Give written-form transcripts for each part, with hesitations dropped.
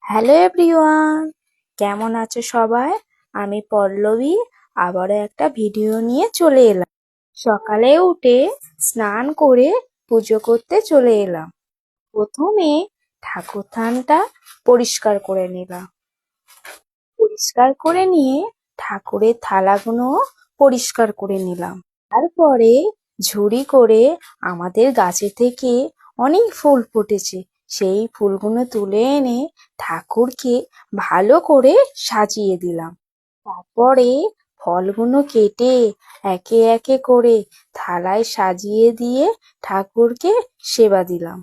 Hello everyone, কেমন আছো সবাই? আমি পল্লবী আবারও একটা ভিডিও নিয়ে চলে এলাম। সকালে উঠে স্নান করে পুজো করতে চলে এলাম। প্রথমে ঠাকুর থানটা পরিষ্কার করে নিলাম। পরিষ্কার করে নিয়ে ঠাকুরের থালাগুলো পরিষ্কার করে নিলাম। তারপরে ঝুড়ি করে আমাদের গাছে থেকে অনেক ফুল ফুটেছে, সেই ফুলগুলো তুলে এনে ঠাকুরকে ভালো করে সাজিয়ে দিলাম। তারপরে ফলগুলো কেটে একে একে করে থালায় সাজিয়ে দিয়ে ঠাকুরকে সেবা দিলাম।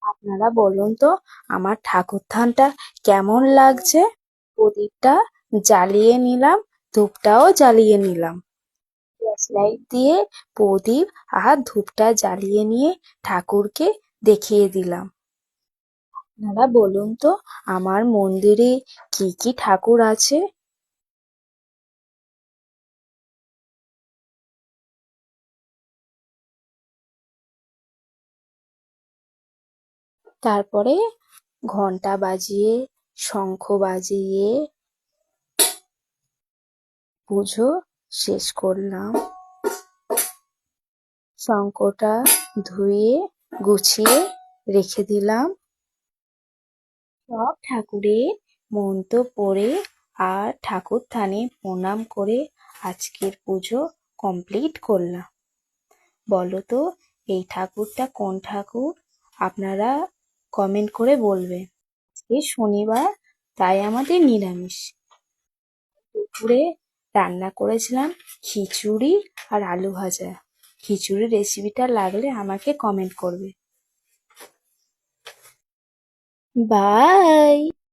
আপনারা বলুন তো আমার ঠাকুর থানটা কেমন লাগছে? প্রদীপটা জ্বালিয়ে নিলাম, ধূপটাও জ্বালিয়ে নিলাম। গ্যাস লাইট দিয়ে প্রদীপ আর ধূপটা জ্বালিয়ে নিয়ে ঠাকুরকে দেখিয়ে দিলাম। আপনারা বলুন তো আমার মন্দিরে কি কি ঠাকুর আছে? তারপরে ঘন্টা বাজিয়ে শঙ্খ বাজিয়ে পুজো শেষ করলাম। শঙ্খটা ধুয়ে গুছিয়ে রেখে দিলাম। সব ঠাকুরের মন্ত্র পড়ে আর ঠাকুর থানে প্রণাম করে আজকের পুজো কমপ্লিট করলাম। বলো তো এই ঠাকুরটা কোন ঠাকুর? আপনারা কমেন্ট করে বলবেন। আজকে শনিবার, তাই আমাদের নিরামিষ। দুপুরে রান্না করেছিলাম খিচুড়ি আর আলু ভাজা। খিচুড়ির রেসিপিটা লাগলে আমাকে কমেন্ট করবে। বাই।